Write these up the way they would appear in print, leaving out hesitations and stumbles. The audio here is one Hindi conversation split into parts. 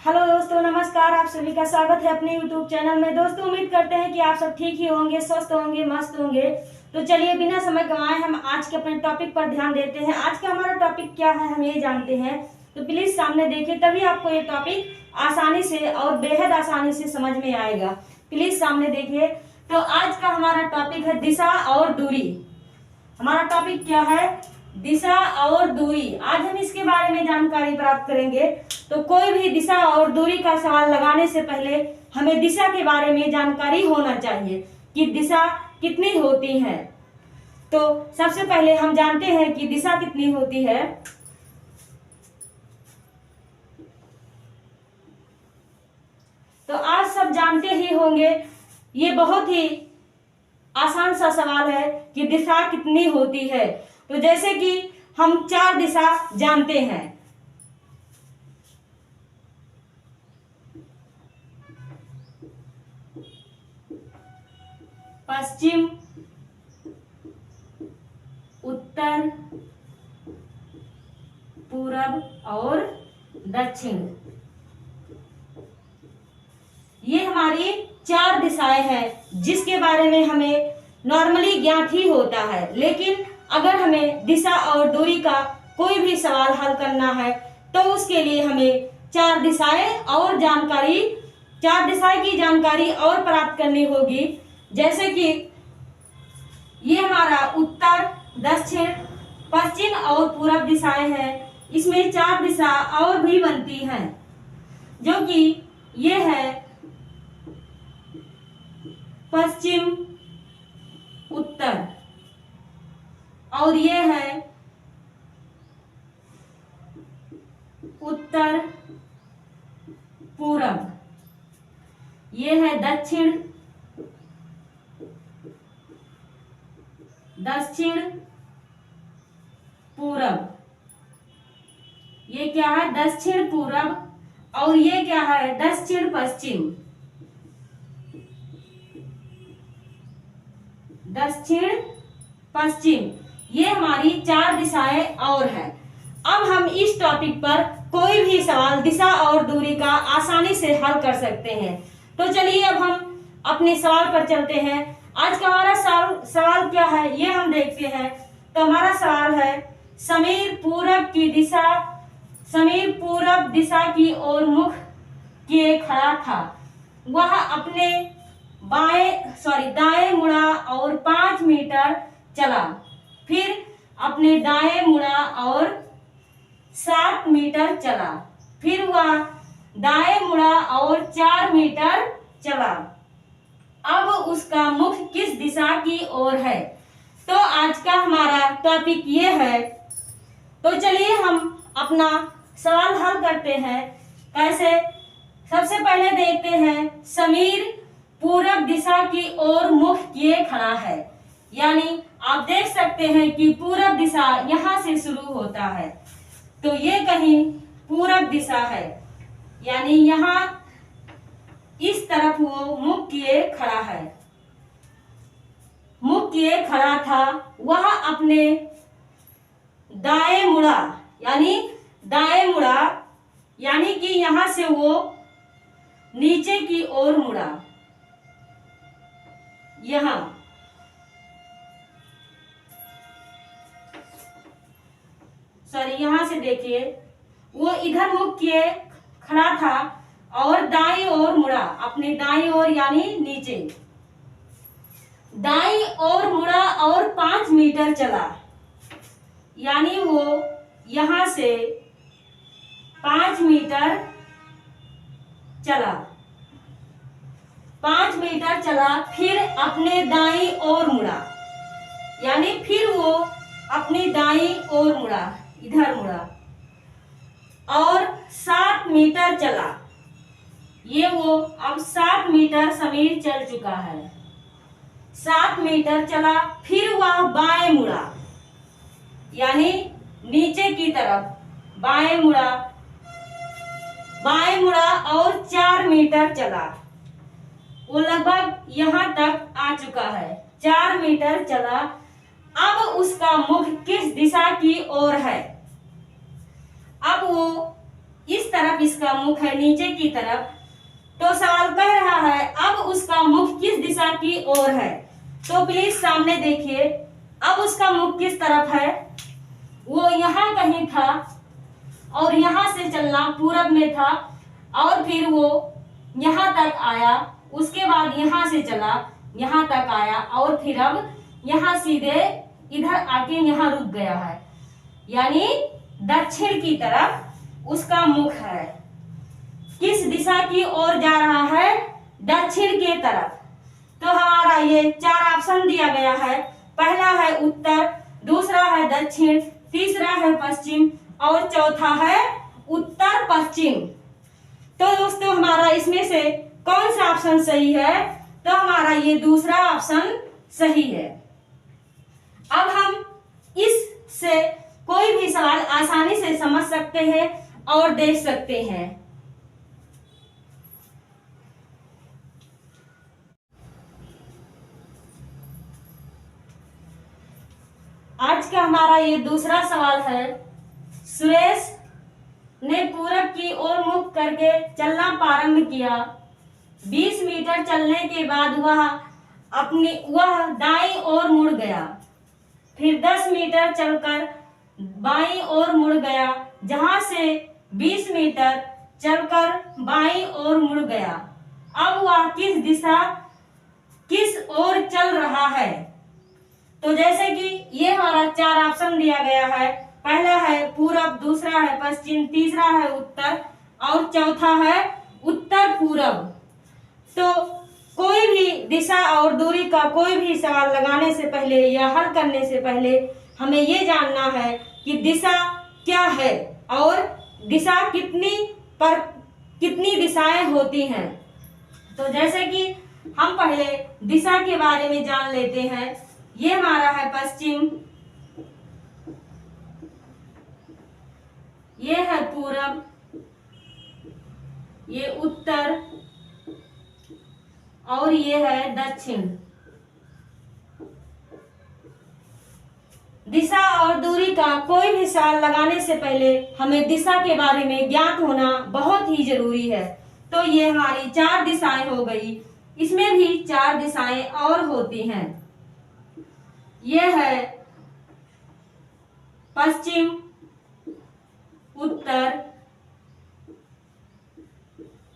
हेलो दोस्तों, नमस्कार। आप सभी का स्वागत है अपने YouTube चैनल में। दोस्तों, उम्मीद करते हैं कि आप सब ठीक ही होंगे, स्वस्थ होंगे, मस्त होंगे। तो चलिए बिना समय गंवाए हम आज के अपने टॉपिक पर ध्यान देते हैं। आज का हमारा टॉपिक क्या है हम ये जानते हैं, तो प्लीज सामने देखिए, तभी आपको ये टॉपिक आसानी से और बेहद आसानी से समझ में आएगा। प्लीज सामने देखिए। तो आज का हमारा टॉपिक है दिशा और दूरी। हमारा टॉपिक क्या है? दिशा और दूरी। आज हम इसके बारे में जानकारी प्राप्त करेंगे। तो कोई भी दिशा और दूरी का सवाल लगाने से पहले हमें दिशा के बारे में जानकारी होना चाहिए कि दिशा कितनी होती है। तो सबसे पहले हम जानते हैं कि दिशा कितनी होती है। तो आज सब जानते ही होंगे, ये बहुत ही आसान सा सवाल है कि दिशा कितनी होती है। तो जैसे कि हम 4 दिशा जानते हैं। पश्चिम, उत्तर, पूरब और दक्षिण। ये हमारी 4 दिशाएं हैं जिसके बारे में हमें नॉर्मली ज्ञात ही होता है। लेकिन अगर हमें दिशा और दूरी का कोई भी सवाल हल करना है तो उसके लिए हमें 4 दिशाएं और जानकारी 4 दिशाएं की जानकारी और प्राप्त करनी होगी। जैसे कि ये हमारा उत्तर, दक्षिण, पश्चिम और पूरब दिशाएं हैं। इसमें 4 दिशा और भी बनती हैं, जो कि ये है पश्चिम, उत्तर, और ये है उत्तर, पूरब, ये है दक्षिण, दक्षिण पूरब। ये क्या है? दक्षिण पूरब। और ये क्या है? दक्षिण पश्चिम। दक्षिण पश्चिम, ये हमारी 4 दिशाएं और हैं। अब हम इस टॉपिक पर कोई भी सवाल दिशा और दूरी का आसानी से हल कर सकते हैं। तो चलिए अब हम अपने सवाल पर चलते हैं। आज का हमारा सवाल क्या है ये हम देखते हैं। तो हमारा सवाल है, समीर पूरब दिशा की ओर मुख किए खड़ा था। वह अपने दाएं मुड़ा और 5 मीटर चला। फिर अपने दाएं मुड़ा और 7 मीटर चला। फिर वह दाएं मुड़ा और 4 मीटर चला। अब उसका मुख किस दिशा की ओर है? तो आज का हमारा टॉपिक ये है। तो चलिए हम अपना सवाल हल करते हैं। कैसे? सबसे पहले देखते हैं, समीर पूरब दिशा की ओर मुख किए खड़ा है। यानी आप देख सकते हैं कि पूरब दिशा यहाँ से शुरू होता है। तो ये कहीं पूरब दिशा है, यानी यहाँ इस तरफ वो मुख किए खड़ा है। मुख किए खड़ा था। वह अपने दाएं मुड़ा, यानी कि यहाँ से वो नीचे की ओर मुड़ा। यहाँ से देखिए, वो इधर मुख किए खड़ा था और दाईं ओर मुड़ा, अपनी दाईं ओर यानी नीचे दाईं ओर मुड़ा और 5 मीटर चला। यानी वो यहां से 5 मीटर चला। 5 मीटर चला, फिर अपने दाईं ओर मुड़ा, यानी फिर वो अपनी दाईं ओर मुड़ा, इधर मुड़ा और 7 मीटर चला। ये वो अब 7 मीटर समीर चल चुका है। 7 मीटर चला, फिर वह बाएं मुड़ा, यानी नीचे की तरफ बाएं मुड़ा और 4 मीटर चला। वो लगभग यहाँ तक आ चुका है। 4 मीटर चला। अब उसका मुख किस दिशा की ओर है? अब वो इस तरफ इसका मुख है नीचे की तरफ। तो सवाल कह रहा है अब उसका मुख किस दिशा की ओर है। तो प्लीज सामने देखिए, अब उसका मुख किस तरफ है, वो यहाँ कहीं था और यहाँ से चलना पूरब में था और फिर वो यहाँ तक आया, उसके बाद यहाँ से चला यहाँ तक आया और फिर अब यहाँ सीधे इधर आके यहाँ रुक गया है, यानी दक्षिण की तरफ उसका मुख है। किस दिशा की ओर जा रहा है, दक्षिण के तरफ। तो हमारा ये 4 ऑप्शन दिया गया है, पहला है उत्तर, दूसरा है दक्षिण, तीसरा है पश्चिम और चौथा है उत्तर पश्चिम। तो दोस्तों हमारा इसमें से कौन सा ऑप्शन सही है, तो हमारा ये दूसरा ऑप्शन सही है। अब हम इससे कोई भी सवाल आसानी से समझ सकते हैं और देख सकते हैं। आज का हमारा ये दूसरा सवाल है, सुरेश ने पूरब की ओर मुख करके चलना प्रारंभ किया। 20 मीटर चलने के बाद वह दाईं ओर मुड़ गया, फिर 10 मीटर चलकर बाईं ओर मुड़ गया, जहां से 20 मीटर चलकर बाईं ओर मुड़ गया। अब वह किस ओर चल रहा है। तो जैसे कि ये हमारा 4 ऑप्शन दिया गया है, पहला है पूरब, दूसरा है पश्चिम, तीसरा है उत्तर और चौथा है उत्तर पूरब। तो कोई भी दिशा और दूरी का कोई भी सवाल लगाने से पहले या हल करने से पहले हमें ये जानना है कि दिशा क्या है और दिशा कितनी दिशाएं होती हैं। तो जैसे कि हम पहले दिशा के बारे में जान लेते हैं। ये हमारा है पश्चिम, ये है पूरब, ये उत्तर और ये है दक्षिण। दिशा और दूरी का कोई भी सवाल लगाने से पहले हमें दिशा के बारे में ज्ञात होना बहुत ही जरूरी है। तो ये हमारी 4 दिशाएं हो गई, इसमें भी 4 दिशाएं और होती हैं। ये है पश्चिम, उत्तर,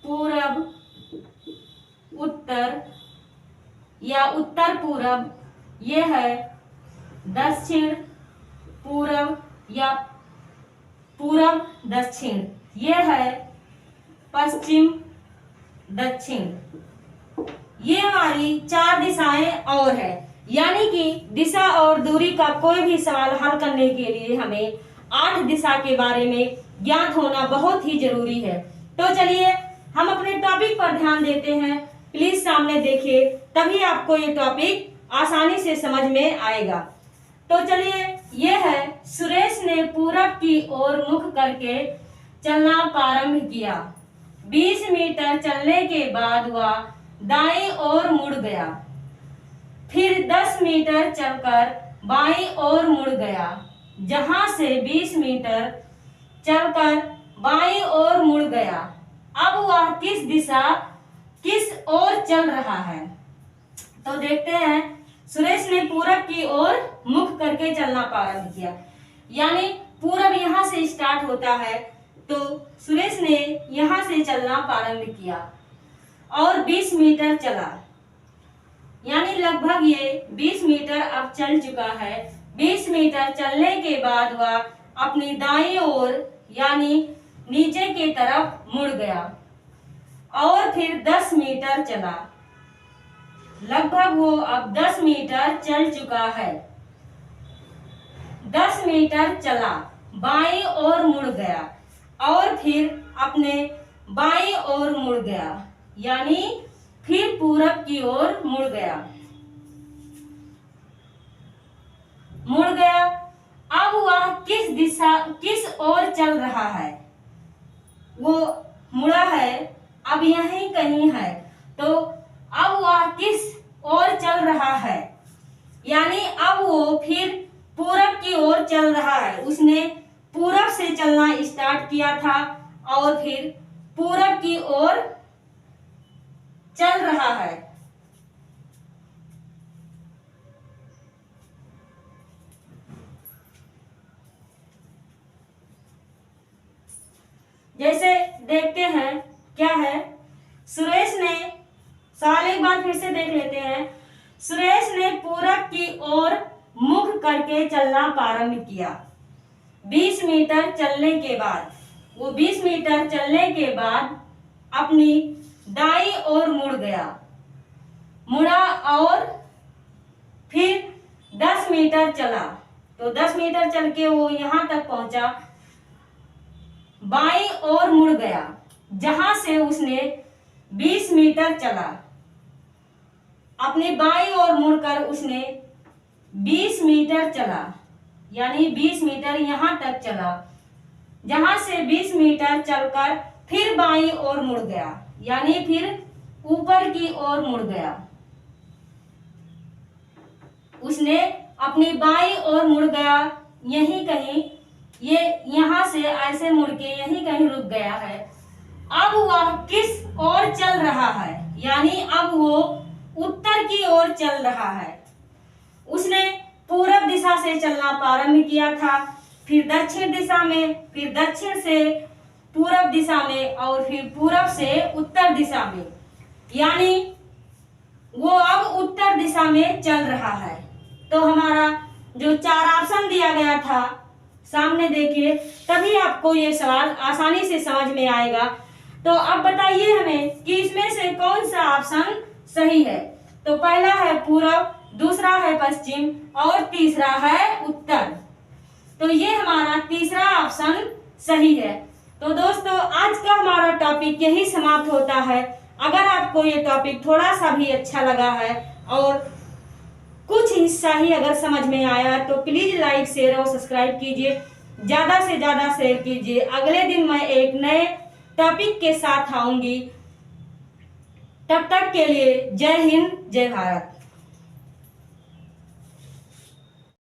पूरब, उत्तर या उत्तर पूरब, ये है दक्षिण पूरब या पूरब दक्षिण, ये है पश्चिम दक्षिण। ये हमारी 4 दिशाएं और है, यानी कि दिशा और दूरी का कोई भी सवाल हल करने के लिए हमें 8 दिशा के बारे में ज्ञात होना बहुत ही जरूरी है। तो चलिए हम अपने टॉपिक पर ध्यान देते हैं। प्लीज सामने देखिए, तभी आपको ये टॉपिक आसानी से समझ में आएगा। तो चलिए, ये है सुरेश ने पूरब की ओर मुख करके चलना प्रारंभ किया। 20 मीटर चलने के बाद वह दाईं ओर मुड़ गया, फिर 10 मीटर चलकर बाईं ओर मुड़ गया, जहां से 20 मीटर चलकर बाईं ओर मुड़ गया। अब वह किस ओर चल रहा है। तो देखते हैं, सुरेश ने पूरब की ओर मुख करके चलना प्रारंभ किया, यानी पूरब यहाँ से स्टार्ट होता है, तो सुरेश ने यहाँ से चलना प्रारंभ किया और 20 मीटर चला, यानी लगभग ये 20 मीटर अब चल चुका है। 20 मीटर चलने के बाद वह अपनी दाईं ओर यानी नीचे की तरफ मुड़ गया और फिर 10 मीटर चला। लगभग वो अब 10 मीटर चल चुका है। 10 मीटर चला, बाईं ओर मुड़ गया और फिर अपने बाईं ओर मुड़ गया, यानी फिर पूरब की ओर मुड़ गया। अब वह किस ओर चल रहा है। वो मुड़ा है, अब यहीं कहीं है, तो अब वह किस ओर चल रहा है, यानी अब वो फिर पूरब की ओर चल रहा है। उसने पूरब से चलना स्टार्ट किया था और फिर पूरब की ओर चल रहा है। जैसे देखते हैं क्या है, सुरेश ने, सवाल एक बार फिर से देख लेते हैं। सुरेश ने पूरब की ओर मुख करके चलना प्रारंभ किया। 20 मीटर चलने के बाद, वो 20 मीटर चलने के बाद अपनी दाईं ओर मुड़ा और फिर 10 मीटर चला। तो 10 मीटर चल के वो यहाँ तक पहुंचा, बाईं ओर मुड़ गया, जहां से उसने 20 मीटर चला। अपनी बाईं ओर मुड़कर उसने 20 मीटर चला, यानी 20 मीटर यहां तक चला, जहां से 20 मीटर चलकर फिर बाईं ओर मुड़ गया, यानी फिर ऊपर की ओर मुड़ गया। उसने अपनी बाईं ओर मुड़ गया, यहीं कहीं, ये यहां से ऐसे मुड़ के यहीं कहीं रुक गया है। अब वह किस ओर चल रहा है, यानी अब वो उत्तर की ओर चल रहा है। उसने पूरब दिशा से चलना प्रारंभ किया था, फिर दक्षिण दिशा में, फिर दक्षिण से पूरब दिशा में और फिर पूरब से उत्तर दिशा में, यानी वो अब उत्तर दिशा में चल रहा है। तो हमारा जो 4 ऑप्शन दिया गया था सामने देखिए, तभी आपको ये सवाल आसानी से समझ में आएगा। तो अब बताइए हमें कि इसमें से कौन सा ऑप्शन सही है। तो पहला है पूरब, दूसरा है पश्चिम और तीसरा है उत्तर। तो ये हमारा तीसरा ऑप्शन सही है। तो दोस्तों, आज का हमारा टॉपिक यही समाप्त होता है। अगर आपको ये टॉपिक थोड़ा सा भी अच्छा लगा है और कुछ हिस्सा ही अगर समझ में आया तो प्लीज लाइक, शेयर और सब्सक्राइब कीजिए, ज्यादा से ज्यादा शेयर कीजिए। अगले दिन मैं एक नए टॉपिक के साथ आऊंगी। तब तक के लिए जय हिंद, जय भारत।